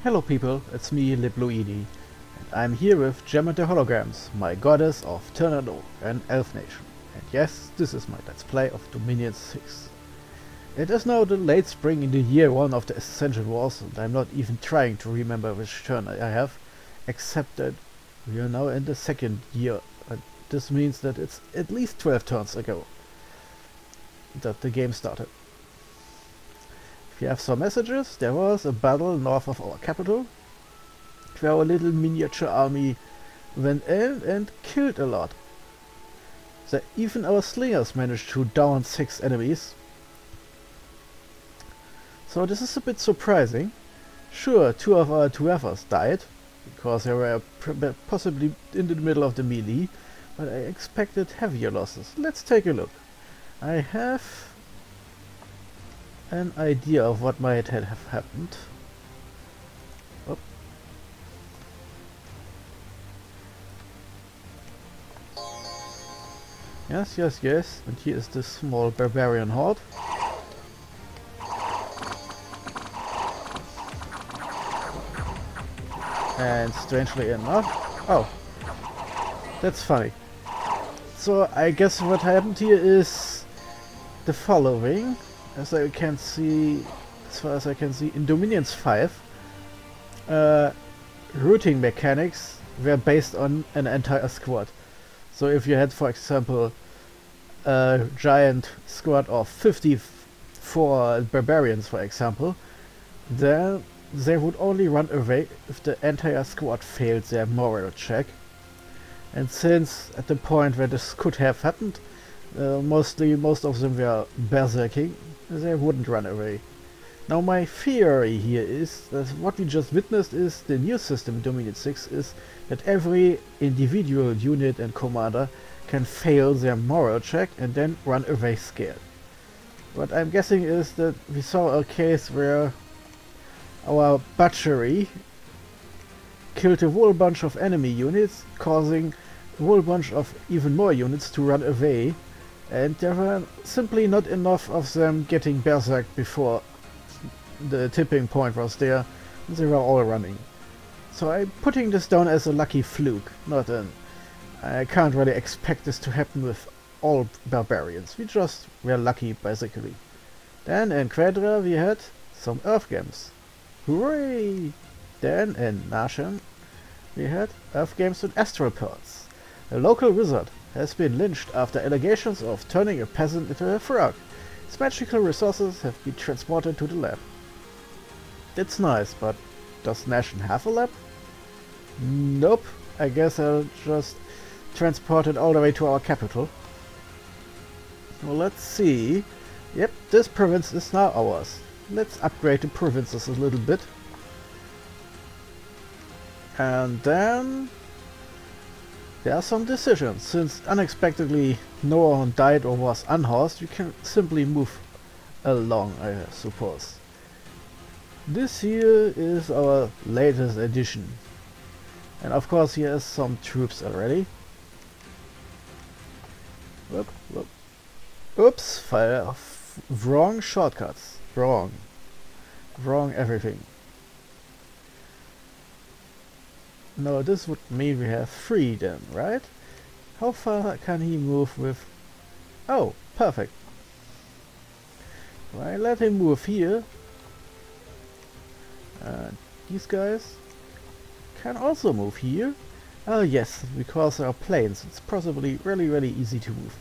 Hello people, it's me, Libluidi, and I'm here with Gem and the Holograms, my goddess of TNN and Elf Nation. And yes, this is my Let's Play of Dominion 6. It is now the late spring in the year 1 of the Ascension Wars, and I'm not even trying to remember which turn I have, except that we are now in the second year, and this means that it's at least 12 turns ago that the game started. We have some messages. There was a battle north of our capital, where our little miniature army went in and killed a lot. So even our slingers managed to down 6 enemies. So this is a bit surprising. Sure, 2 of our 2Fers died, because they were possibly in the middle of the melee, but I expected heavier losses. Let's take a look. I have an idea of what might have happened. Oh. Yes, and here is the small barbarian horde. And strangely enough, oh, that's funny. So I guess what happened here is the following. As far as I can see, in Dominions 5, routing mechanics were based on an entire squad. So if you had, for example, a giant squad of 54 barbarians, for example, then they would only run away if the entire squad failed their moral check. And since at the point where this could have happened, most of them were berserking, they wouldn't run away. Now my theory here is that what we just witnessed is the new system in Dominion 6 is that every individual unit and commander can fail their moral check and then run away scared. What I'm guessing is that we saw a case where our butchery killed a whole bunch of enemy units, causing a whole bunch of even more units to run away. And there were simply not enough of them getting berserked before the tipping point was there. They were all running. So I'm putting this down as a lucky fluke, not an... I can't really expect this to happen with all barbarians. We just were lucky, basically. Then in Quadra we had some Earth Games. Hooray! Then in Nashan we had Earth Games and Astral Pearls. A local wizard has been lynched after allegations of turning a peasant into a frog. His magical resources have been transported to the lab. That's nice, but does Nashan have a lab? Nope. I guess I'll just transport it all the way to our capital. Well, let's see. Yep, this province is now ours. Let's upgrade the provinces a little bit. And then there are some decisions. Since unexpectedly no one died or was unhorsed, you can simply move along, I suppose. This here is our latest addition. And of course here is some troops already. Whoop. Oops, fire. Wrong shortcuts. Wrong everything. No, this would mean we have 3 then, right? How far can he move with... Oh, perfect. Well, let him move here. These guys can also move here. Oh yes, because there are planes, it's possibly really easy to move.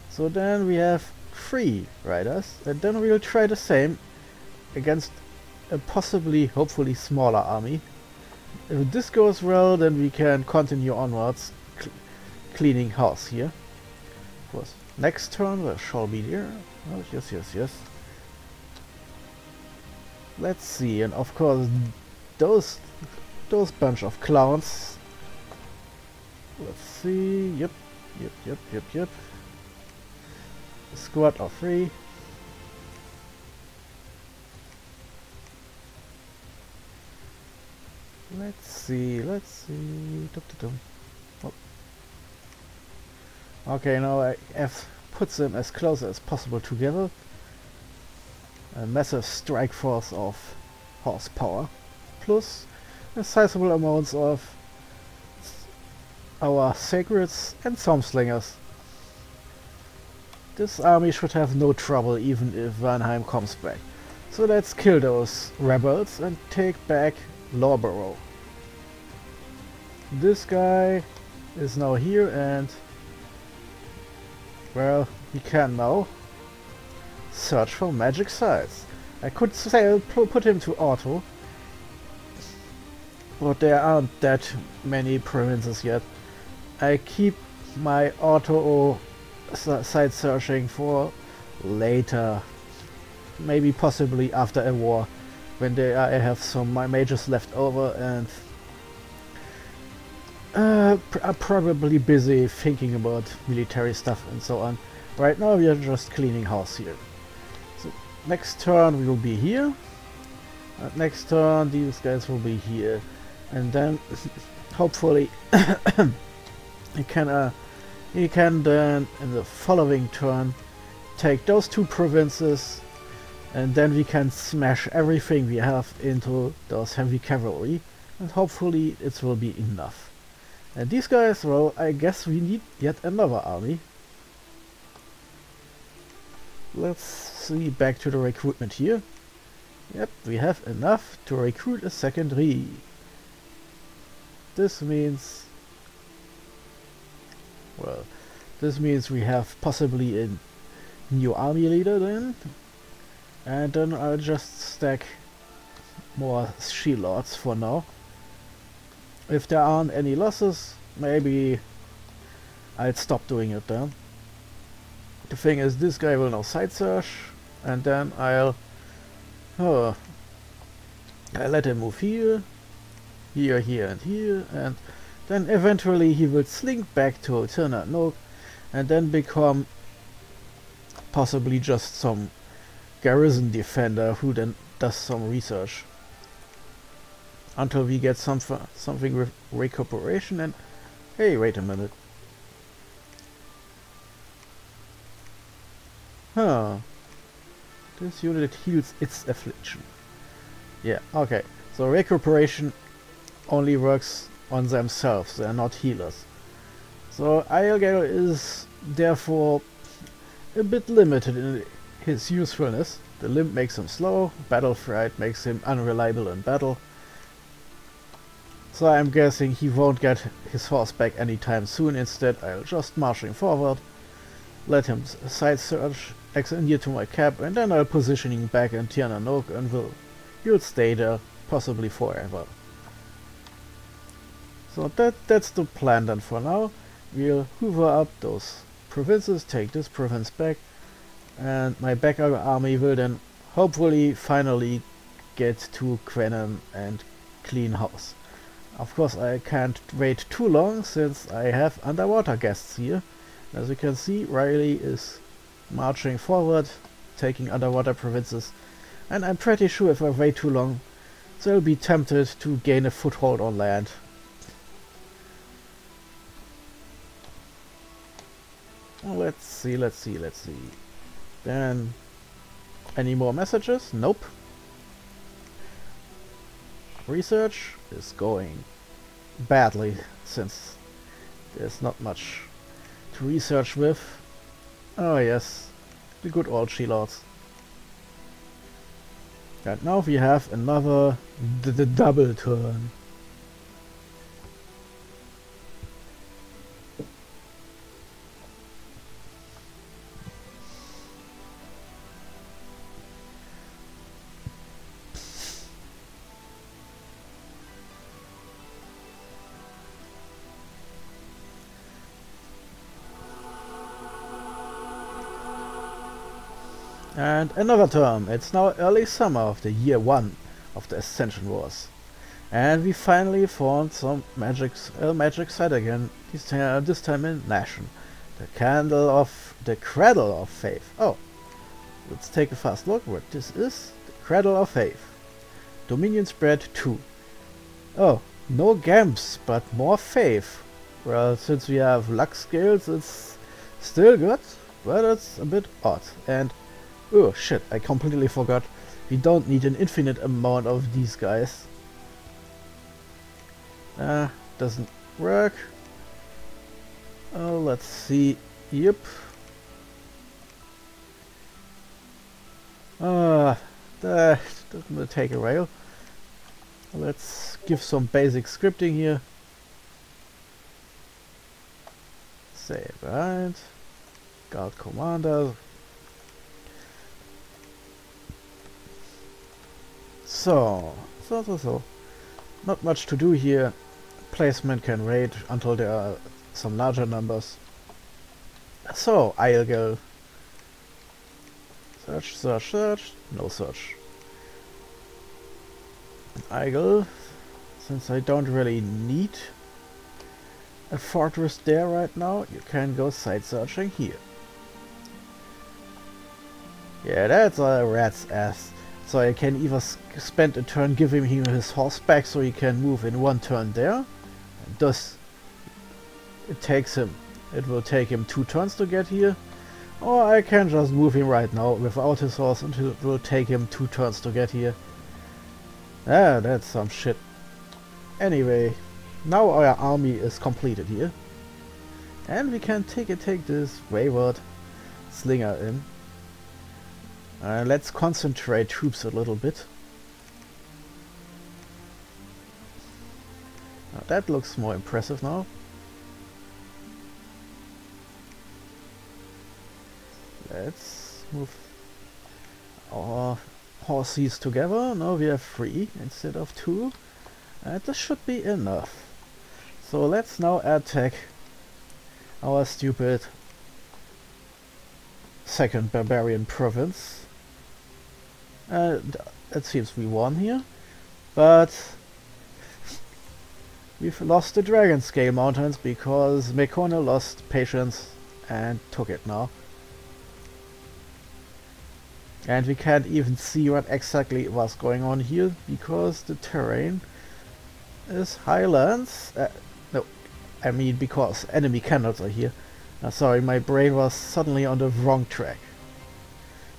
So then we have 3 riders, and then we'll try the same against a possibly, hopefully smaller army. If this goes well, then we can continue onwards, cleaning house here. Of course, next turn we shall be there. Oh, yes. Let's see, and of course, those bunch of clowns. Let's see. Yep. A squad of 3. Let's see. Oh. Okay, now I have put them as close as possible together. A massive strike force of horsepower. plus a sizable amounts of our sacreds and Stormslingers. This army should have no trouble even if Vanheim comes back. So let's kill those rebels and take back Lawborough. This guy is now here and, well, he can now search for magic sites. I could say put him to auto, but there aren't that many provinces yet. I keep my auto site searching for later, maybe possibly after a war, when I have some my mages left over and are probably busy thinking about military stuff and so on. Right now we are just cleaning house here. So next turn we will be here. Next turn these guys will be here, and then hopefully you can then in the following turn take those two provinces, and then we can smash everything we have into those heavy cavalry, and hopefully it will be enough. And these guys, well, I guess we need yet another army. Let's see, back to the recruitment here. Yep, we have enough to recruit a secondary. This means, well, this means we have possibly a new army leader then. And then I'll just stack more shield lords for now. If there aren't any losses, maybe I'll stop doing it then. The thing is, this guy will now side search, and then I'll let him move here, here, here, and here, and then eventually he will slink back to TNN and then become possibly just some garrison defender who then does some research until we get something with recuperation. And hey, wait a minute. This unit heals its affliction. Yeah, okay. So recuperation only works on themselves, they are not healers. So Aelgail is therefore a bit limited in his usefulness. The limp makes him slow, battle fright makes him unreliable in battle. So I'm guessing he won't get his horse back anytime soon. Instead I'll just march him forward, let him side search, extend to my cap, and then I'll position him back in TNN and he'll stay there, possibly forever. So that's the plan then for now. We'll hoover up those provinces, take this province back, and my backup army will then hopefully finally get to Quenan and clean house. Of course I can't wait too long since I have underwater guests here. As you can see, Riley is marching forward, taking underwater provinces, and I'm pretty sure if I wait too long they'll be tempted to gain a foothold on land. Let's see. Then, any more messages? Nope. Research is going badly since there's not much to research with. Oh yes, the good old She-Lords. And now we have another double turn. And another term. It's now early summer of the year 1 of the Ascension Wars. And we finally found some magic site again, this time in Nashon. The Cradle of Faith. Oh, let's take a fast look what this is. The Cradle of Faith. Dominion spread 2. Oh, no Gamps, but more Faith. Well, since we have luck scales, it's still good, but it's a bit odd. And oh shit, I completely forgot. We don't need an infinite amount of these guys. Doesn't work. Oh, let's see. Yep. That doesn't take a rail. Let's give some basic scripting here. Save right. Guard commander. So. Not much to do here. Placement can wait until there are some larger numbers. So, I'll go. Search, search, search. No search. I go. Since I don't really need a fortress there right now, you can go site searching here. Yeah, that's a rat's ass. So I can either spend a turn giving him his horse back so he can move in one turn there. And thus it will take him 2 turns to get here. Or I can just move him right now without his horse and it will take him 2 turns to get here. Ah, that's some shit. Anyway, now our army is completed here. And we can take this wayward slinger in. Let's concentrate troops a little bit. Now that looks more impressive now. Let's move our horses together. Now we have 3 instead of 2. And this should be enough. So let's now attack our stupid second barbarian province. And it seems we won here, but we've lost the Dragon Scale Mountains because Mekone lost patience and took it now. And we can't even see what exactly was going on here because the terrain is highlands. No, I mean because enemy cannons are here. Sorry, my brain was suddenly on the wrong track.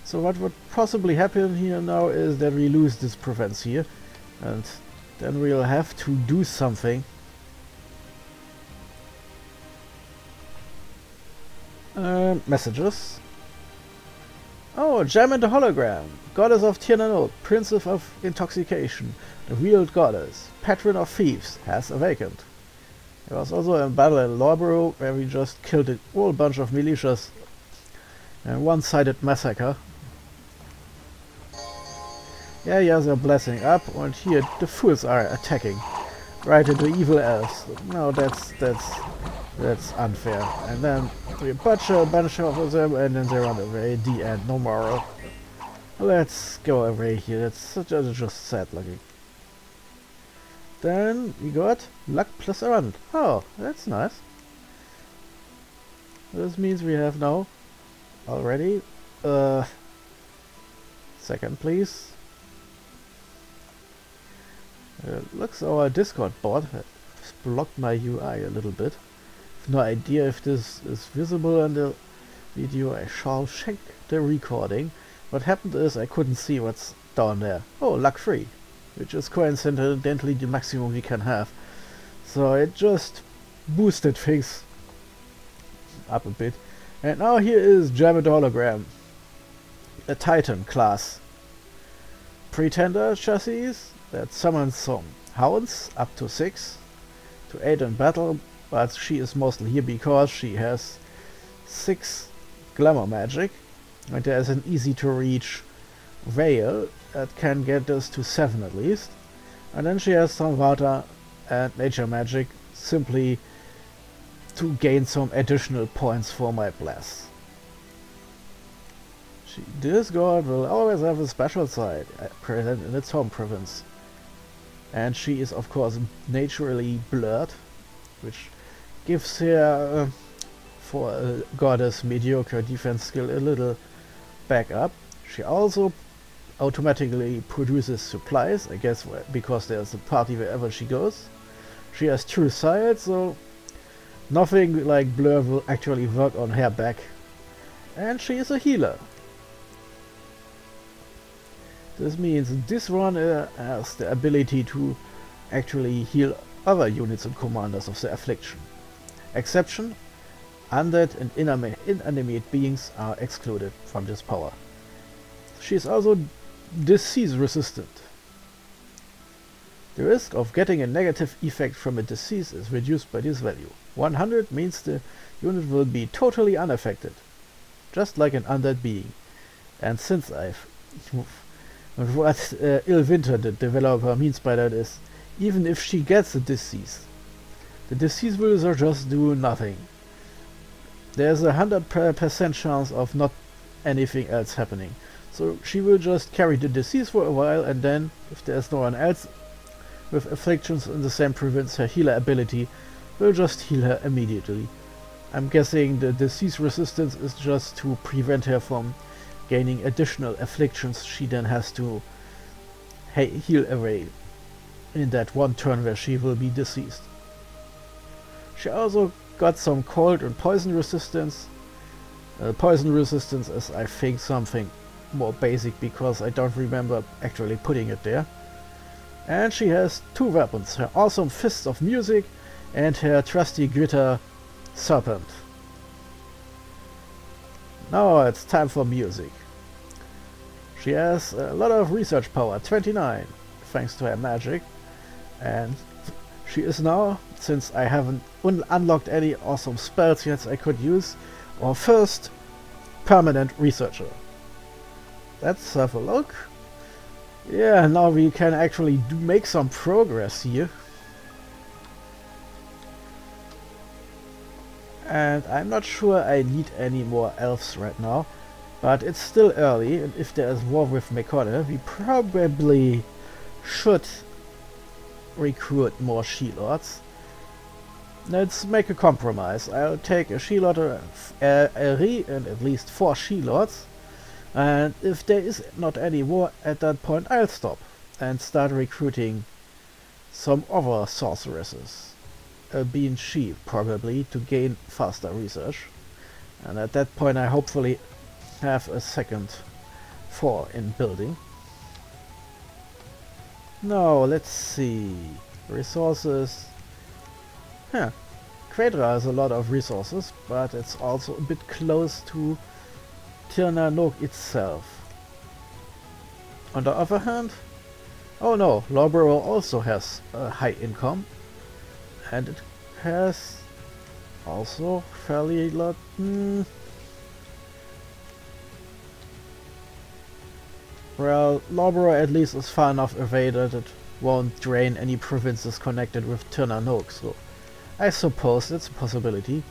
So what would possibly happen here now is that we lose this province here, and then we'll have to do something. Messages. Oh, gem in the hologram. Goddess of TNN, Princess of Intoxication, the real goddess, patron of thieves, has awakened. There was also a battle in Lorborough where we just killed a whole bunch of militias. A one-sided massacre. Yeah, they're blessing up, and here the fools are attacking. Right into evil elves. No, that's unfair. And then we butcher a bunch of them, and then they run away. The end, no moral. Let's go away here. That's just sad looking. Then we got luck plus 1. Oh, that's nice. This means we have now already second, please. Looks our Discord bot has blocked my UI a little bit. No idea if this is visible in the video. I shall check the recording. What happened is I couldn't see what's down there. Oh, luck 3, which is coincidentally the maximum we can have. So it just boosted things up a bit. And now here is German hologram, a Titan class pretender chassis that summons some hounds up to 6 to aid in battle, but she is mostly here because she has 6 glamour magic, and there is an easy to reach veil that can get us to 7 at least, and then she has some water and nature magic simply to gain some additional points for my blast. This god will always have a special side present in its home province. And she is of course naturally blurred, which gives her, for a goddess mediocre defense skill, a little backup. She also automatically produces supplies, I guess because there's a party wherever she goes. She has true sight, so nothing like blur will actually work on her back. And she is a healer. This means this one has the ability to actually heal other units and commanders of the affliction. Exception: undead and inanimate beings are excluded from this power. She is also disease resistant. The risk of getting a negative effect from a disease is reduced by this value. 100 means the unit will be totally unaffected, just like an undead being. And since what Illwinter, the developer, means by that is, even if she gets a disease, the disease will just do nothing. There's a 100% chance of not anything else happening. So she will just carry the disease for a while, and then, if there's no one else with afflictions in the same province, her healer ability will just heal her immediately. I'm guessing the disease resistance is just to prevent her from gaining additional afflictions she then has to heal away in that one turn where she will be deceased. She also got some cold and poison resistance. Poison resistance is, I think, something more basic because I don't remember actually putting it there. And she has two weapons, her awesome Fists of Music and her trusty Gritter Serpent. Now it's time for music. She has a lot of research power, 29, thanks to her magic. And she is now, since I haven't unlocked any awesome spells yet I could use, our first permanent researcher. Let's have a look. Yeah, now we can actually make some progress here. And I'm not sure I need any more elves right now, but it's still early, and if there is war with Mekone, we probably should recruit more She-Lords. Let's make a compromise. I'll take a She-Lord, a Re, and at least 4 She-Lords. And if there is not any war at that point, I'll stop and start recruiting some other sorceresses. Being she, probably, to gain faster research. And at that point I hopefully have a second 4 in building. Now, let's see. Resources. Huh. Quadra has a lot of resources, but it's also a bit close to TNN itself. On the other hand, oh no, Lawborough also has a high income, and it has also fairly lot. Well, Lawborough at least is far enough away that it won't drain any provinces connected with TNN, so I suppose it's a possibility.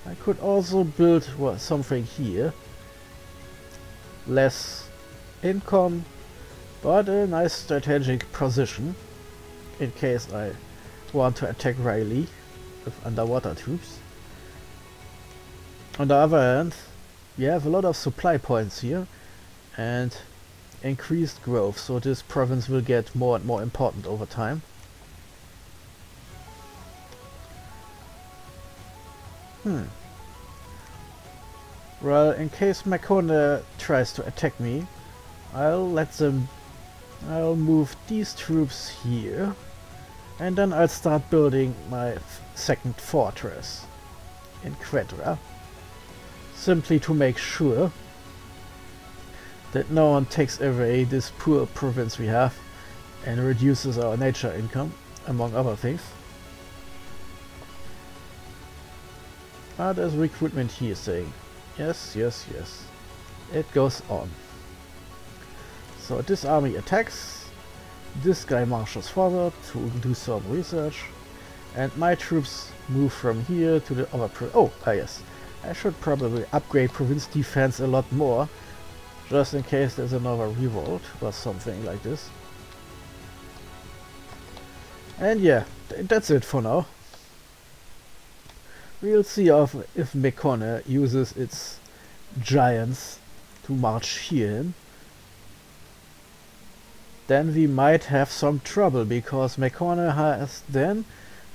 I could also build something here. Less income, but a nice strategic position in case I want to attack Riley with underwater troops. On the other hand, we have a lot of supply points here and increased growth, so this province will get more and more important over time. Well, in case Mekone tries to attack me, I'll move these troops here, and then I'll start building my second fortress in Quadra, simply to make sure that no one takes away this poor province we have and reduces our nature income, among other things. Ah, there's recruitment here saying. Yes, yes, yes. It goes on. So this army attacks, this guy marches forward to do some research, and my troops move from here to the other yes. I should probably upgrade province defense a lot more, just in case there's another revolt or something like this. And yeah, that's it for now. We'll see if Mekone uses its giants to march here in. Then we might have some trouble, because Mekone has then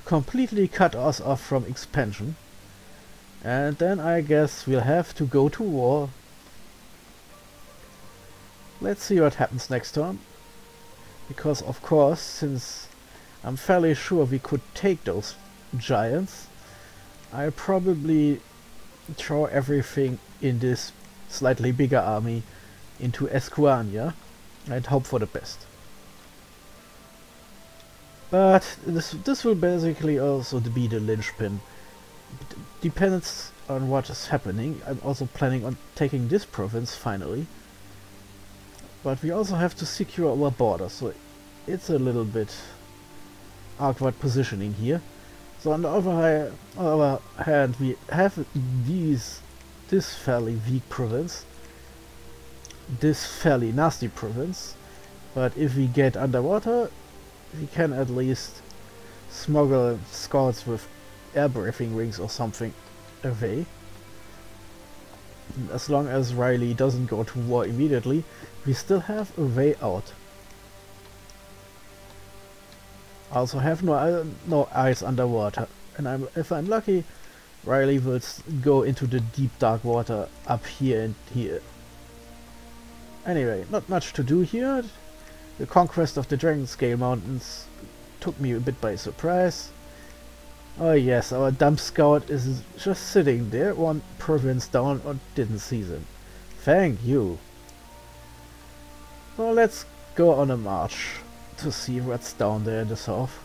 completely cut us off from expansion. And then I guess we'll have to go to war. Let's see what happens next turn. Because of course, since I'm fairly sure we could take those giants. I'll probably throw everything in this slightly bigger army into Esquania and hope for the best. But this will basically also be the linchpin. Depends on what is happening. I'm also planning on taking this province finally. But we also have to secure our border, so it's a little bit awkward positioning here. So on the other hand, we have this fairly weak province, this fairly nasty province, but if we get underwater, we can at least smuggle scouts with air briefing rings or something away. And as long as Riley doesn't go to war immediately, we still have a way out. I also have no eyes underwater, and if I'm lucky, Riley will go into the deep dark water up here and here. Anyway, not much to do here. The conquest of the Dragon Scale Mountains took me a bit by surprise. Oh yes, our dump scout is just sitting there, one province down, and didn't see them. Thank you. So let's go on a march to see what's down there in the south.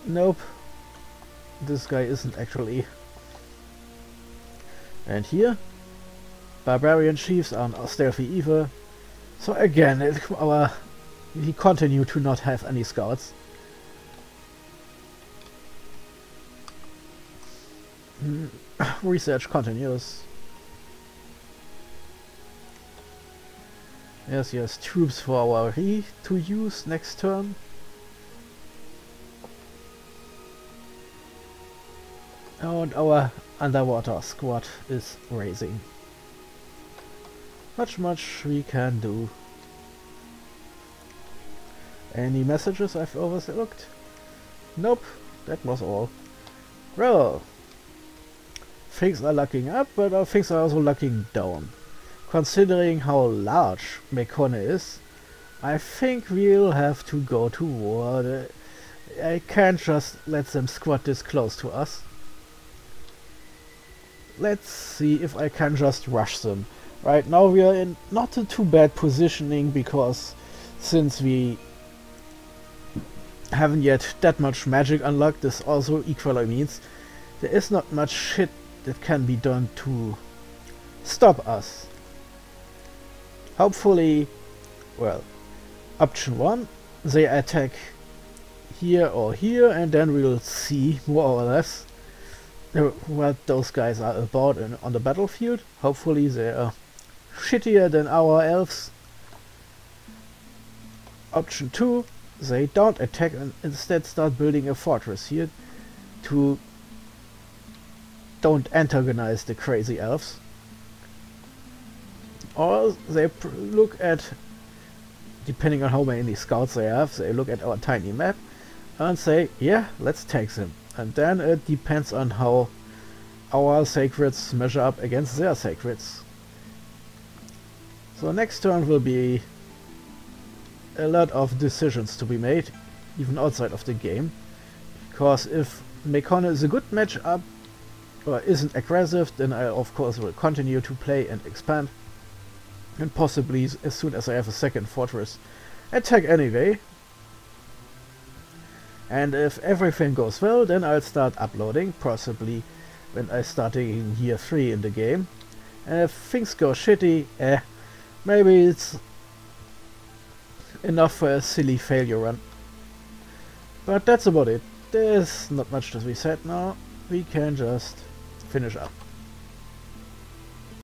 Nope, this guy isn't actually. And here, barbarian chiefs are on stealthy either. So again, we continue to not have any scouts. Research continues. Yes, troops for our to use next turn. And our underwater squad is raising. Much we can do. Any messages I've overlooked? Nope, that was all. Well, things are looking up, but things are also looking down. Considering how large Mekone is, I think we'll have to go to war. I can't just let them squat this close to us. Let's see if I can just rush them. Right now we are in not a too bad positioning, because since we haven't yet that much magic unlocked, this also equally means there is not much shit that can be done to stop us. Hopefully, well, option 1, they attack here or here, and then we'll see more or less what those guys are about on the battlefield. Hopefully they are shittier than our elves. Option 2, they don't attack and instead start building a fortress here to don't antagonize the crazy elves. Or they look at, depending on how many scouts they have, they look at our tiny map and say, yeah, let's take them. And then it depends on how our sacreds measure up against their sacreds. So next turn will be a lot of decisions to be made, even outside of the game. Because if Mekone is a good matchup, or isn't aggressive, then I of course will continue to play and expand. And possibly, as soon as I have a second fortress, attack anyway. And if everything goes well, then I'll start uploading, possibly when I start in year 3 in the game. And if things go shitty, maybe it's enough for a silly failure run. But that's about it. There's not much to be said now. We can just finish up.